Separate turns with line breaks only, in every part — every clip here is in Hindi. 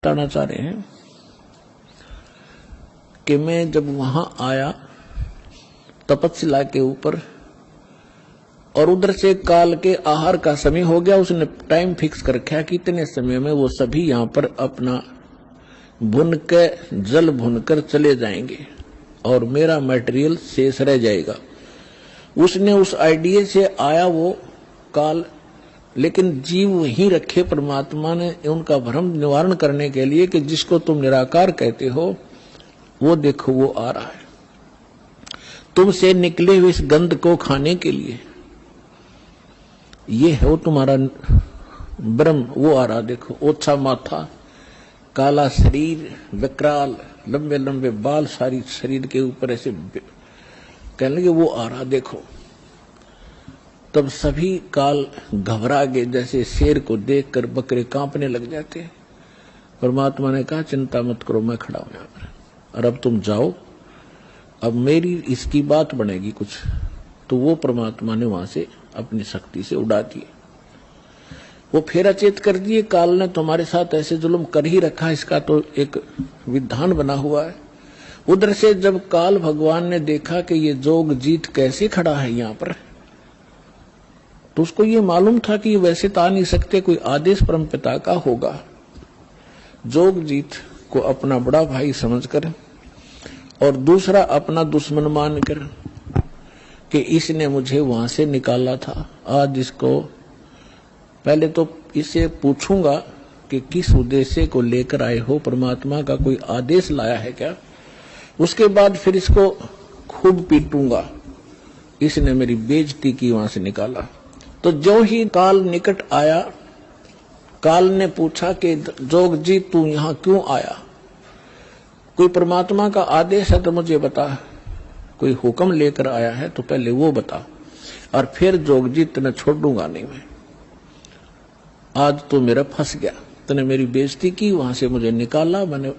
बताना चाह रहे हैं कि मैं जब वहां आया तपस्या के ऊपर और उधर से काल के आहार का समय हो गया, उसने टाइम फिक्स कर रखा कि इतने समय में वो सभी यहां पर अपना भुन के जल भुनकर चले जाएंगे और मेरा मटेरियल शेष रह जाएगा। उसने उस आइडिया से आया वो काल, लेकिन जीव वहीं रखे परमात्मा ने उनका भ्रम निवारण करने के लिए कि जिसको तुम निराकार कहते हो वो देखो वो आ रहा है तुमसे निकले हुए इस गंध को खाने के लिए। ये है वो तुम्हारा ब्रह्म, वो आ रहा। देखो ओछा माथा, काला शरीर, विकराल, लंबे लंबे बाल सारी शरीर के ऊपर ऐसे कहने लगे वो आ रहा देखो। तब सभी काल घबरा गए, जैसे शेर को देखकर बकरे कांपने लग जाते हैं। परमात्मा ने कहा चिंता मत करो, मैं खड़ा हूं यहां पर और अब तुम जाओ, अब मेरी इसकी बात बनेगी कुछ। तो वो परमात्मा ने वहां से अपनी शक्ति से उड़ा दिए, वो फिर अचेत कर दिए। काल ने तुम्हारे साथ ऐसे जुल्म कर ही रखा, इसका तो एक विधान बना हुआ है। उधर से जब काल भगवान ने देखा कि ये जोग जीत कैसे खड़ा है यहां पर, तो उसको ये मालूम था कि वैसे तो आ नहीं सकते, कोई आदेश परमपिता का होगा। जोग जीत को अपना बड़ा भाई समझकर और दूसरा अपना दुश्मन मानकर कि इसने मुझे वहां से निकाला था, आज इसको पहले तो इसे पूछूंगा कि किस उद्देश्य को लेकर आए हो, परमात्मा का कोई आदेश लाया है क्या। उसके बाद फिर इसको खूब पीटूंगा, इसने मेरी बेइज्जती की, वहां से निकाला। तो जो ही काल निकट आया, काल ने पूछा कि जोग जी तू यहां क्यों आया, कोई परमात्मा का आदेश है तो मुझे बता, कोई हुक्म लेकर आया है तो पहले वो बता, और फिर जोगजीत ने छोड़ूंगा नहीं मैं। आज तो मेरा फंस गया, तूने मेरी बेइज्जती की, वहां से मुझे निकाला मैंने,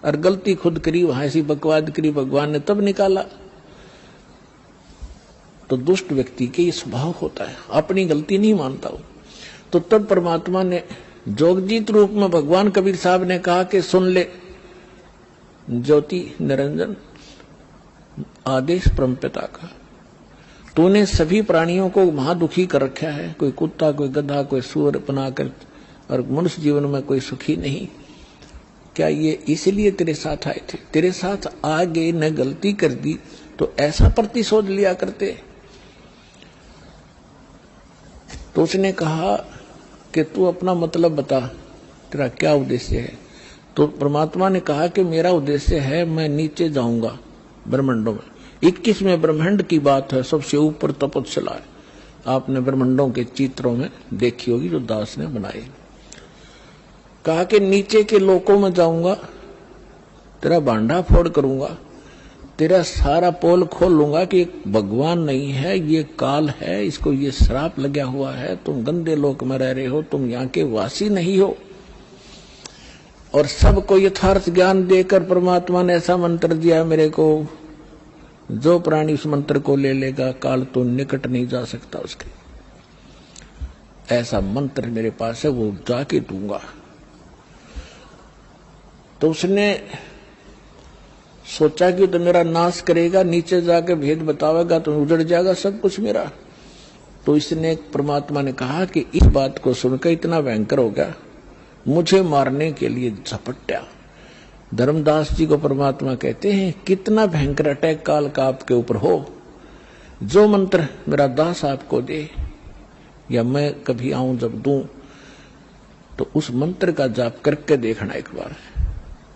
और गलती खुद करी, वहां ऐसी बकवाद करी, भगवान ने तब निकाला। तो दुष्ट व्यक्ति के ये स्वभाव होता है, अपनी गलती नहीं मानता हूं। तो तब परमात्मा ने जोगजीत रूप में भगवान कबीर साहब ने कहा कि सुन ले ज्योति निरंजन, आदेश परमपिता का, तूने सभी प्राणियों को महादुखी कर रखा है, कोई कुत्ता, कोई गधा, कोई सूअर बनाकर, और मनुष्य जीवन में कोई सुखी नहीं। क्या ये इसलिए तेरे साथ आए थे? तेरे साथ आगे न गलती कर दी तो ऐसा प्रतिशोध लिया करते। तो उसने कहा कि तू अपना मतलब बता, तेरा क्या उद्देश्य है। तो परमात्मा ने कहा कि मेरा उद्देश्य है मैं नीचे जाऊंगा ब्रह्मांडों में। 21वें ब्रह्मांड की बात है, सबसे ऊपर तपस्या है, आपने ब्रह्मांडों के चित्रों में देखी होगी जो दास ने बनाए। कहा कि नीचे के लोकों में जाऊंगा, तेरा भांडा फोड़ करूंगा, तेरा सारा पोल खोल लूंगा कि भगवान नहीं है, ये काल है, इसको ये श्राप लगा हुआ है, तुम गंदे लोक में रह रहे हो, तुम यहाँ के वासी नहीं हो। और सबको यथार्थ ज्ञान देकर परमात्मा ने ऐसा मंत्र दिया मेरे को, जो प्राणी उस मंत्र को ले लेगा काल तो निकट नहीं जा सकता उसके। ऐसा मंत्र मेरे पास है, वो जाके दूंगा। तो उसने सोचा कि तो मेरा नाश करेगा, नीचे जाके भेद बतावेगा तो उजड़ जाएगा सब कुछ मेरा। तो इसने परमात्मा ने कहा कि इस बात को सुनकर इतना भयंकर हो गया, मुझे मारने के लिए झपट्या। धर्मदास जी को परमात्मा कहते हैं कितना भयंकर अटैक काल का आपके ऊपर हो, जो मंत्र मेरा दास आपको दे या मैं कभी आऊं जब दूं, तो उस मंत्र का जाप करके देखना एक बार।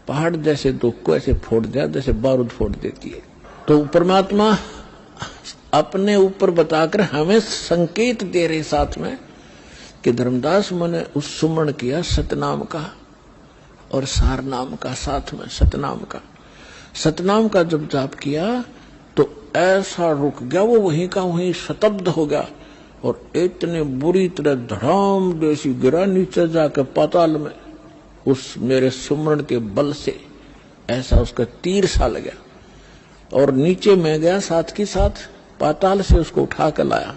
पहाड़ जैसे दुख को ऐसे फोड़ दिया जैसे बारूद फोड़ देती है। तो परमात्मा अपने ऊपर बताकर हमें संकेत दे रहे साथ में कि धर्मदास मैंने उस सुमरण किया सतनाम का और सार नाम का, साथ में सतनाम का। सतनाम का जब जाप किया तो ऐसा रुक गया, वो वहीं का वहीं शतब्द हो गया और इतने बुरी तरह धड़ाम जैसी गिरा नीचे जाकर पाताल में। उस मेरे सुमरण के बल से ऐसा उसका तीर सा लगा और नीचे मैं गया, साथ के साथ पाताल से उसको उठा कर लाया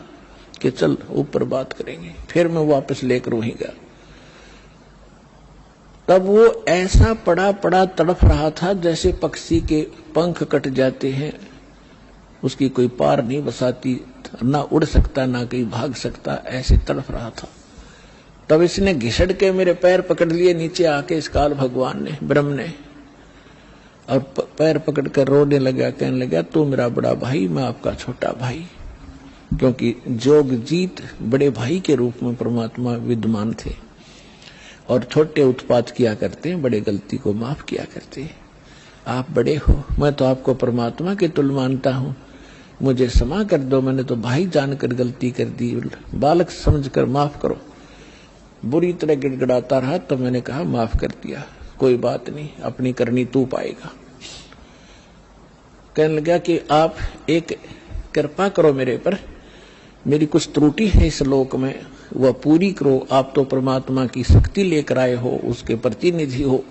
कि चल ऊपर बात करेंगे। फिर मैं वापस लेकर वहीं गया। तब वो ऐसा पड़ा पड़ा तड़फ रहा था जैसे पक्षी के पंख कट जाते हैं, उसकी कोई पार नहीं बसाती, ना उड़ सकता ना कहीं भाग सकता, ऐसे तड़फ रहा था। तब इसने घिसड़ के मेरे पैर पकड़ लिए नीचे आके, इस काल भगवान ने, ब्रह्म ने, और पैर पकड़ कर रोने लगा, कहने लगा तू मेरा बड़ा भाई, मैं आपका छोटा भाई। क्योंकि जोगजीत बड़े भाई के रूप में परमात्मा विद्यमान थे और छोटे उत्पात किया करते हैं, बड़े गलती को माफ किया करते हैं। आप बड़े हो, मैं तो आपको परमात्मा के तुल्य मानता हूं, मुझे क्षमा कर दो, मैंने तो भाई जानकर गलती कर दी, बालक समझकर माफ करो। बुरी तरह गिड़गिड़ाता रहा, तो मैंने कहा माफ कर दिया, कोई बात नहीं, अपनी करनी तू पाएगा। कहने लगा कि आप एक कृपा करो मेरे पर, मेरी कुछ त्रुटि है इस लोक में, वह पूरी करो। आप तो परमात्मा की शक्ति लेकर आए हो, उसके प्रतिनिधि हो।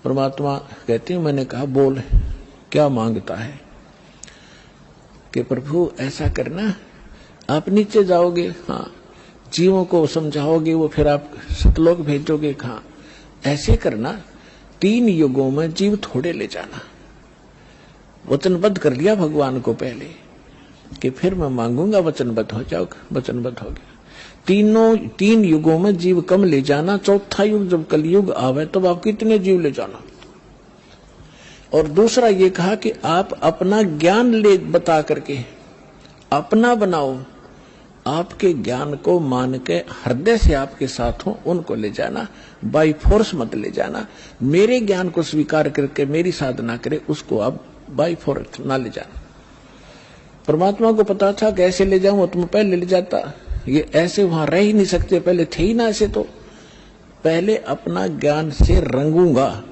परमात्मा कहते हैं, मैंने कहा बोल क्या मांगता है? कि प्रभु ऐसा करना, आप नीचे जाओगे, हाँ, जीवों को समझाओगे, वो फिर आप सतलोक भेजोगे, हाँ, ऐसे करना, 3 युगों में जीव थोड़े ले जाना। वचनबद्ध कर लिया भगवान को पहले कि फिर मैं मांगूंगा, वचनबद्ध हो जाओगे, वचनबद्ध हो गया। 3 युगों में जीव कम ले जाना, चौथा युग जब कलयुग आवे तब आप कितने जीव ले जाना। और दूसरा ये कहा कि आप अपना ज्ञान ले बता करके अपना बनाओ, आपके ज्ञान को मान के हृदय से आपके साथ हो, उनको ले जाना, बाई फोर्स मत ले जाना। मेरे ज्ञान को स्वीकार करके मेरी साधना करे, उसको आप बाई फोर्स ना ले जाना। परमात्मा को पता था कैसे ले जाऊं, तुम पहले ले जाता, ये ऐसे वहां रह ही नहीं सकते, पहले थे ही ना ऐसे, तो पहले अपना ज्ञान से रंगूंगा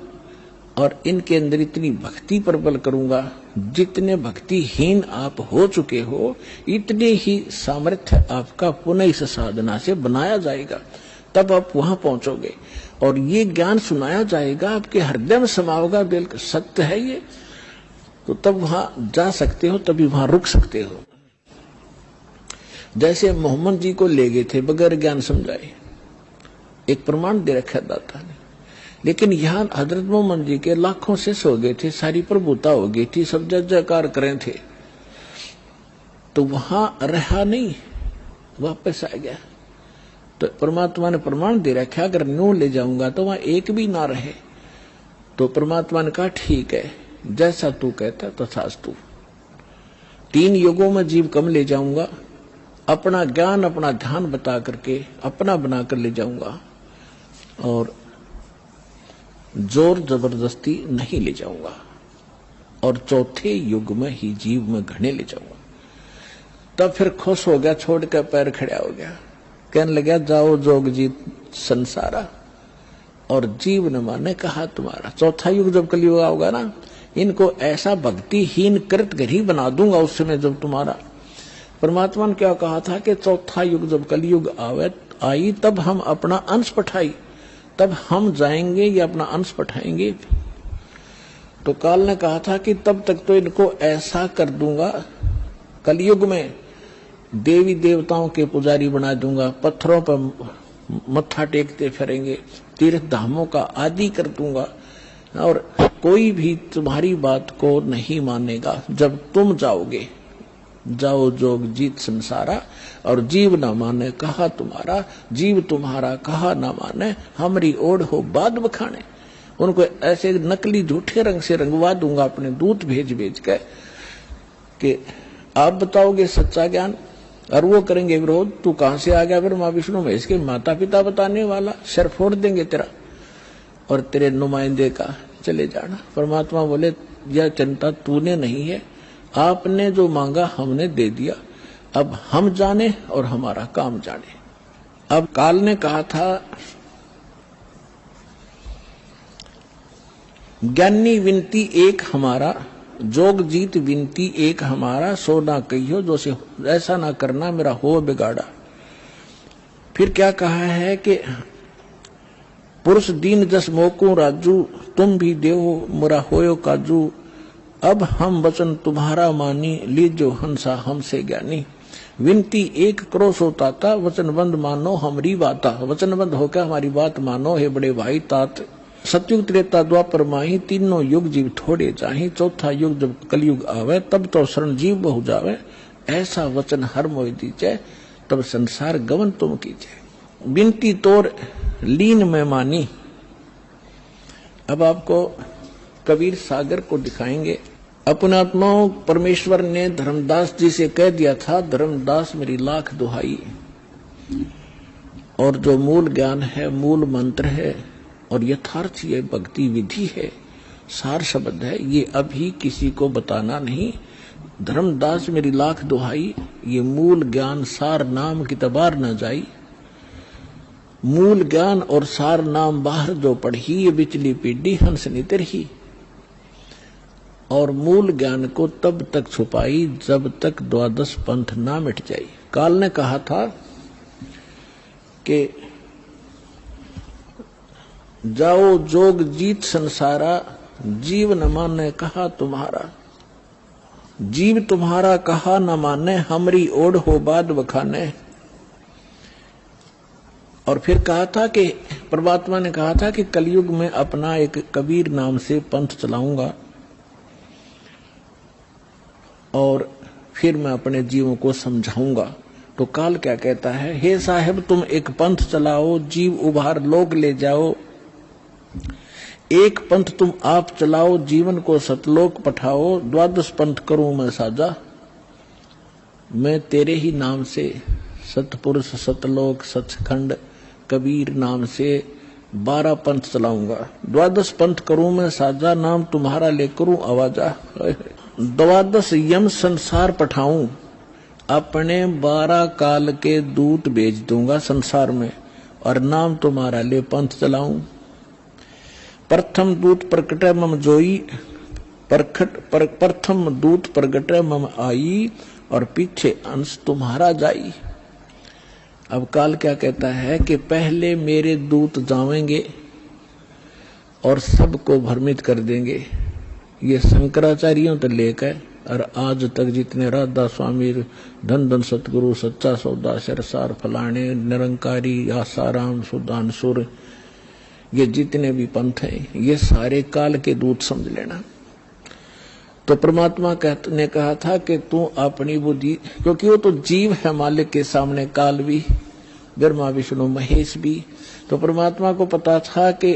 और इनके अंदर इतनी भक्ति प्रबल करूंगा, जितने भक्तिहीन आप हो चुके हो इतने ही सामर्थ्य आपका पुनः इस साधना से बनाया जाएगा, तब आप वहां पहुंचोगे और ये ज्ञान सुनाया जाएगा, आपके हृदय में समाओगा, बिल्कुल सत्य है ये, तो तब वहां जा सकते हो, तभी वहां रुक सकते हो। जैसे मोहम्मद जी को ले गए थे बगैर ज्ञान समझाए, एक प्रमाण दे रखा दाता ने, लेकिन यहाँ हजरत मोहम्मद जी के लाखों से सो गए थे, सारी प्रभुता हो गई थी, सब जय जयकार करें थे, तो वहां रहा नहीं, वापस आ गया। तो परमात्मा ने प्रमाण दे रखा, अगर न्यू ले जाऊंगा तो वहां एक भी ना रहे। तो परमात्मा ने कहा ठीक है, जैसा तू कहता तथास्तु। 3 युगों में जीव कम ले जाऊंगा, अपना ज्ञान अपना ध्यान बता करके अपना बनाकर ले जाऊंगा, और जोर जबरदस्ती नहीं ले जाऊंगा, और चौथे युग में ही जीव में घने ले जाऊंगा। तब फिर खुश हो गया, छोड़ कर पैर खड़ा हो गया, कहने लगा जाओ जोग जीत संसारा, और जीव न माने कहा तुम्हारा। चौथा युग जब कलयुग होगा ना, इनको ऐसा भक्तिहीन कृत घरी बना दूंगा उस समय जब तुम्हारा। परमात्मा ने क्या कहा था कि चौथा युग जब कलयुग आई तब हम अपना अंश पठाई, तब हम जाएंगे या अपना अंश पठाएंगे। तो काल ने कहा था कि तब तक तो इनको ऐसा कर दूंगा, कलयुग में देवी देवताओं के पुजारी बना दूंगा, पत्थरों पर मत्था टेकते फिरेंगे, तीर्थ धामों का आदि कर दूंगा, और कोई भी तुम्हारी बात को नहीं मानेगा। जब तुम जाओगे, जाओ जोग जीत संसारा, और जीव न माने कहा तुम्हारा, जीव तुम्हारा कहा न माने, हमारी ओढ़ हो बाद बखाने। उनको ऐसे नकली झूठे रंग से रंगवा दूंगा, अपने दूत भेज भेज के कि आप बताओगे सच्चा ज्ञान, और वो करेंगे विरोध। तू कहां से आ गया फिर माँ विष्णु महेश के माता पिता बताने वाला, सर फोड़ देंगे तेरा और तेरे नुमाइंदे का, चले जाना। परमात्मा बोले यह चिंता तूने नहीं है, आपने जो मांगा हमने दे दिया, अब हम जाने और हमारा काम जाने। अब काल ने कहा था ज्ञानी विनती एक हमारा, जोग जीत विनती एक हमारा, सो ना कहियो जो से ऐसा ना करना मेरा हो बिगाड़ा। फिर क्या कहा है कि पुरुष दीन जस मोकू राजू, तुम भी देव मुरा होयो काजू, अब हम वचन तुम्हारा मानी, लीजो हंसा हमसे ज्ञानी। विनती एक करो सो ताता, वचनबंध मानो हमरी बाता। वचनबंध होकर हमारी बात मानो हे बड़े भाई तात। सतयुग त्रेता द्वापर माही, तीनों युग जीव थोड़े चाही। चौथा युग जब कलयुग आवे, तब तो शरण जीव बहु जावे। ऐसा वचन हर मोहि दीजे, तब संसार गवन तुम कीजे। बिनती तोर लीन में मानी। अब आपको कबीर सागर को दिखाएंगे। अपने आत्माओं परमेश्वर ने धर्मदास जी से कह दिया था, धर्मदास मेरी लाख दुहाई। और जो मूल ज्ञान है, मूल मंत्र है और यथार्थ ये भक्ति विधि है, सार शब्द है, ये अभी किसी को बताना नहीं। धर्मदास मेरी लाख दुहाई, ये मूल ज्ञान सार नाम की तबार न जाई। मूल ज्ञान और सार नाम बाहर जो पढ़ी, ये बिचली पीढ़ी हंस नितर ही। और मूल ज्ञान को तब तक छुपाई जब तक द्वादश पंथ ना मिट जाए। काल ने कहा था कि जाओ जोग जीत संसारा, जीव न माने कहा तुम्हारा। जीव तुम्हारा कहा न माने, हमरी ओढ़ हो बाद बखाने। और फिर कहा था कि परमात्मा ने कहा था कि कलयुग में अपना एक कबीर नाम से पंथ चलाऊंगा और फिर मैं अपने जीवों को समझाऊंगा। तो काल क्या कहता है, हे साहेब तुम एक पंथ चलाओ, जीव उभार लोक ले जाओ। एक पंथ तुम आप चलाओ, जीवन को सतलोक पठाओ। द्वादश पंथ करूं मैं साजा, मैं तेरे ही नाम से सतपुरुष सतलोक सचखंड कबीर नाम से 12 पंथ चलाऊंगा। द्वादश पंथ करूं मैं साजा, नाम तुम्हारा ले करूं आवाजा। द्वादश यम संसार पठाऊं, अपने 12 काल के दूत भेज दूंगा संसार में, और नाम तुम्हारा ले पंथ चलाऊं। प्रथम दूत प्रकटे मम जोई, प्रथम दूत प्रगटे मम आई, और पीछे अंश तुम्हारा जाई। अब काल क्या कहता है कि पहले मेरे दूत जावेंगे और सबको भ्रमित कर देंगे। ये शंकराचार्यों तो लेकर और आज तक जितने राधा स्वामी, धन धन सतगुरु, सच्चा सौदा, सरसार फलाने, निरंकारी, आसाराम, सुदानसुर, ये जितने भी पंथ हैं, ये सारे काल के दूत समझ लेना। तो परमात्मा ने कहा था कि तू अपनी बुद्धि, क्योंकि वो तो जीव है मालिक के सामने, काल भी, ब्रह्मा विष्णु महेश भी। तो परमात्मा को पता था कि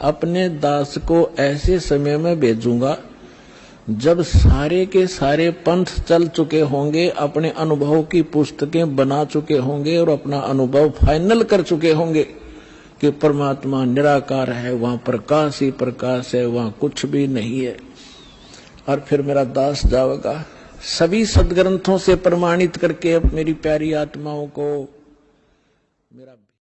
अपने दास को ऐसे समय में भेजूंगा जब सारे के सारे पंथ चल चुके होंगे, अपने अनुभव की पुस्तकें बना चुके होंगे और अपना अनुभव फाइनल कर चुके होंगे कि परमात्मा निराकार है, वहां प्रकाश ही प्रकाश है, वहां कुछ भी नहीं है। और फिर मेरा दास जाएगा सभी सदग्रंथों से प्रमाणित करके मेरी प्यारी आत्माओं को मेरा